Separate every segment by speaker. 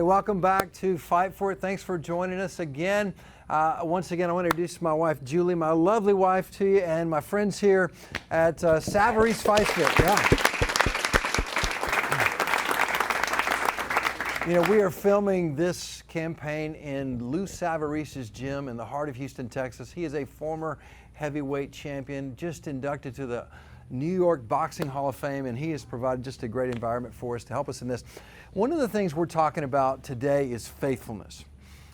Speaker 1: welcome back to Fight For It. Thanks for joining us again. Once again, I want to introduce my wife, Julie, my lovely wife to you, and my friends here at CityRise Fight Fit. Yeah. You know, we are filming this campaign in Lou Savarise's gym in the heart of Houston, Texas. He is a former heavyweight champion, just inducted to the New York Boxing Hall of Fame, and he has provided just a great environment for us to help us in this. One of the things we're talking about today is faithfulness.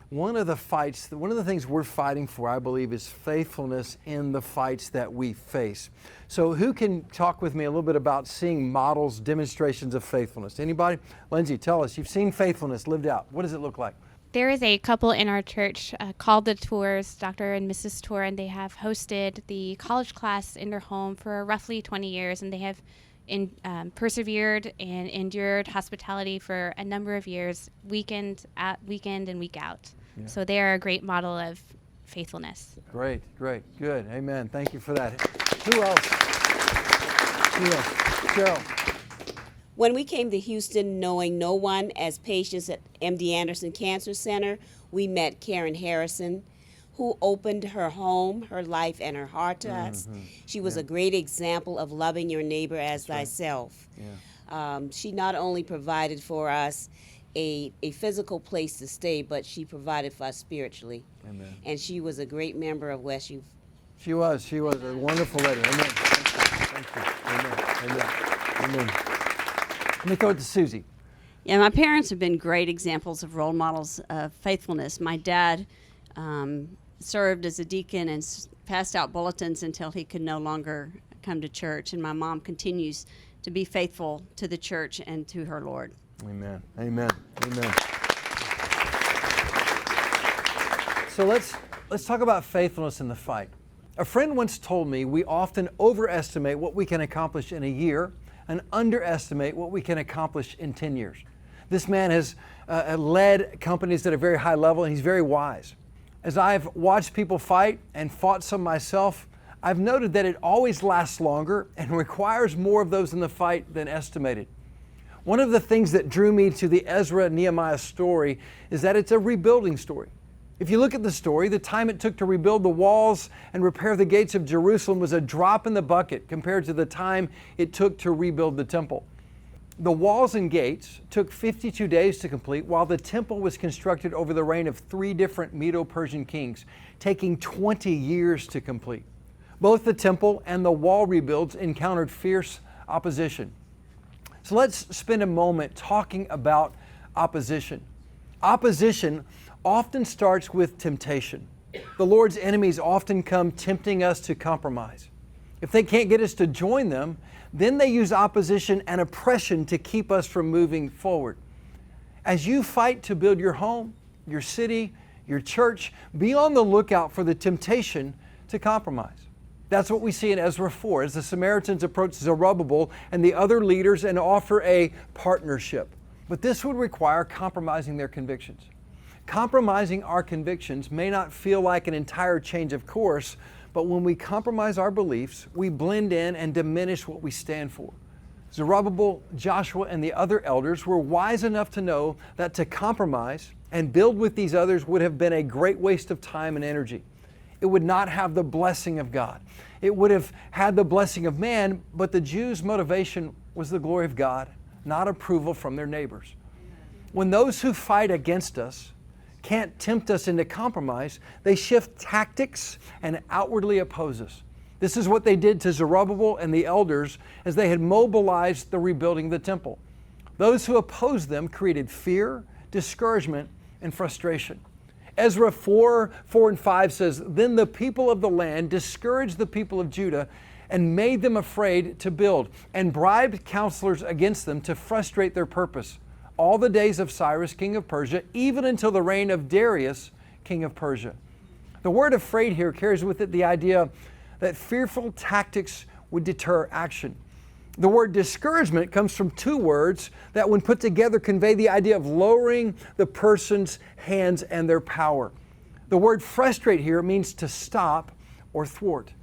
Speaker 1: One of the things we're fighting for, I believe, is faithfulness in the fights that we face. So who can talk with me a little bit about seeing models, demonstrations of faithfulness? Anybody? Lindsay, tell us. You've seen faithfulness lived out. What does it look like?
Speaker 2: There is a couple in our church called the Tours, Dr. and Mrs. Tour, and they have hosted the college class in their home for roughly 20 years, and they have persevered and endured hospitality for a number of years, weekend and week out. Yeah. So they are a great model of faithfulness.
Speaker 1: Great, good. Amen. Thank you for that. Who else? Cheryl.
Speaker 3: When we came to Houston knowing no one as patients at MD Anderson Cancer Center, we met Karen Harrison, who opened her home, her life, and her heart to us. She was a great example of loving your neighbor as thyself. Yeah. She not only provided for us a physical place to stay, but she provided for us spiritually. Amen. And she was a great member of West Youth.
Speaker 1: She was a wonderful lady. Amen. Thank you. Amen. Let me throw it to Susie.
Speaker 4: Yeah, my parents have been great examples of role models of faithfulness. My dad served as a deacon and passed out bulletins until he could no longer come to church. And my mom continues to be faithful to the church and to her Lord.
Speaker 1: Amen. So let's talk about faithfulness in the fight. A friend once told me we often overestimate what we can accomplish in a year and underestimate what we can accomplish in 10 years. This man has led companies at a very high level, and he's very wise. As I've watched people fight and fought some myself, I've noted that it always lasts longer and requires more of those in the fight than estimated. One of the things that drew me to the Ezra-Nehemiah story is that it's a rebuilding story. If you look at the story, the time it took to rebuild the walls and repair the gates of Jerusalem was a drop in the bucket compared to the time it took to rebuild the temple. The walls and gates took 52 days to complete, while the temple was constructed over the reign of 3 different Medo-Persian kings, taking 20 years to complete. Both the temple and the wall rebuilds encountered fierce opposition. So let's spend a moment talking about opposition. Opposition often starts with temptation. The Lord's enemies often come tempting us to compromise. If they can't get us to join them, then they use opposition and oppression to keep us from moving forward. As you fight to build your home, your city, your church, be on the lookout for the temptation to compromise. That's what we see in Ezra 4 as the Samaritans approach Zerubbabel and the other leaders and offer a partnership. But this would require compromising their convictions. Compromising our convictions may not feel like an entire change of course, but when we compromise our beliefs, we blend in and diminish what we stand for. Zerubbabel, Joshua, and the other elders were wise enough to know that to compromise and build with these others would have been a great waste of time and energy. It would not have the blessing of God. It would have had the blessing of man, but the Jews' motivation was the glory of God, not approval from their neighbors. When those who fight against us can't tempt us into compromise, they shift tactics and outwardly oppose us. This is what they did to Zerubbabel and the elders as they had mobilized the rebuilding of the temple. Those who opposed them created fear, discouragement, and frustration. Ezra 4:4-5 says, "Then the people of the land discouraged the people of Judah and made them afraid to build, and bribed counselors against them to frustrate their purpose all the days of Cyrus, king of Persia, even until the reign of Darius, king of Persia." The word afraid here carries with it the idea that fearful tactics would deter action. The word discouragement comes from 2 words that when put together convey the idea of lowering the person's hands and their power. The word frustrate here means to stop or thwart.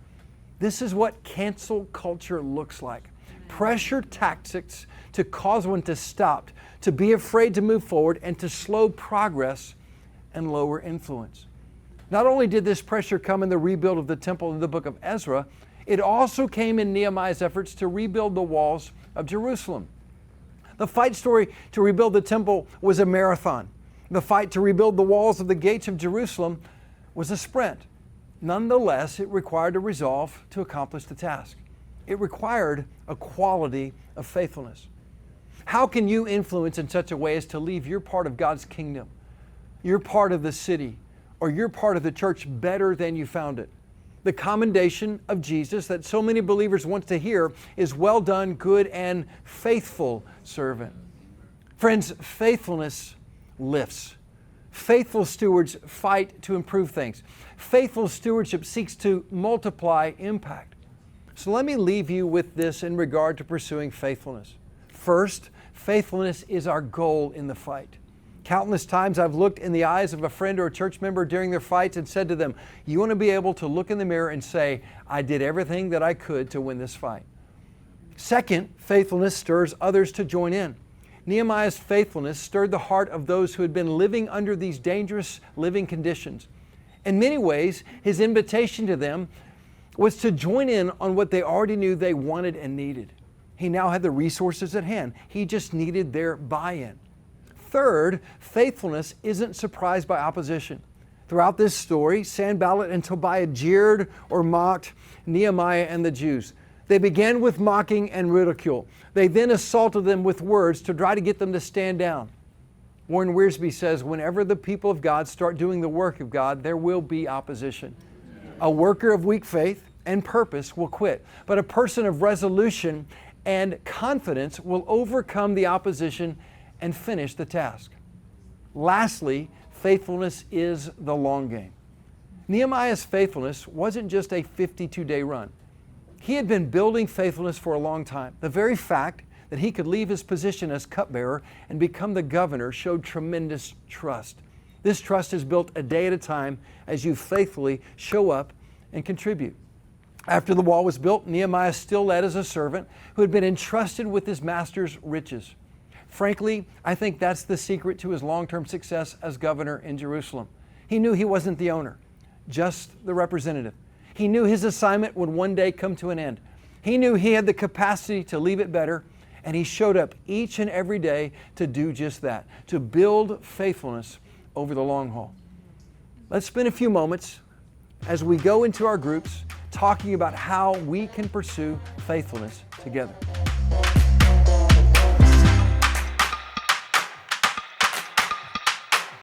Speaker 1: This is what cancel culture looks like. Pressure tactics to cause one to stop, to be afraid to move forward, and to slow progress and lower influence. Not only did this pressure come in the rebuild of the temple in the book of Ezra, it also came in Nehemiah's efforts to rebuild the walls of Jerusalem. The fight story to rebuild the temple was a marathon. The fight to rebuild the walls of the gates of Jerusalem was a sprint. Nonetheless, it required a resolve to accomplish the task. It required a quality of faithfulness. How can you influence in such a way as to leave your part of God's kingdom, your part of the city, or your part of the church better than you found it? The commendation of Jesus that so many believers want to hear is, "Well done, good and faithful servant." Friends, faithfulness lifts. Faithful stewards fight to improve things. Faithful stewardship seeks to multiply impact. So let me leave you with this in regard to pursuing faithfulness. First, faithfulness is our goal in the fight. Countless times I've looked in the eyes of a friend or a church member during their fights and said to them, "You want to be able to look in the mirror and say, 'I did everything that I could to win this fight.'" Second, faithfulness stirs others to join in. Nehemiah's faithfulness stirred the heart of those who had been living under these dangerous living conditions. In many ways, his invitation to them was to join in on what they already knew they wanted and needed. He now had the resources at hand. He just needed their buy-in. Third, faithfulness isn't surprised by opposition. Throughout this story, Sanballat and Tobiah jeered or mocked Nehemiah and the Jews. They began with mocking and ridicule. They then assaulted them with words to try to get them to stand down. Warren Wiersbe says, whenever the people of God start doing the work of God, there will be opposition. A worker of weak faith and purpose will quit, but a person of resolution and confidence will overcome the opposition and finish the task. Lastly, faithfulness is the long game. Nehemiah's faithfulness wasn't just a 52-day run. He had been building faithfulness for a long time. The very fact that he could leave his position as cupbearer and become the governor showed tremendous trust. This trust is built a day at a time as you faithfully show up and contribute. After the wall was built, Nehemiah still led as a servant who had been entrusted with his master's riches. Frankly, I think that's the secret to his long-term success as governor in Jerusalem. He knew he wasn't the owner, just the representative. He knew his assignment would one day come to an end. He knew he had the capacity to leave it better, and he showed up each and every day to do just that, to build faithfulness over the long haul. Let's spend a few moments as we go into our groups talking about how we can pursue faithfulness together.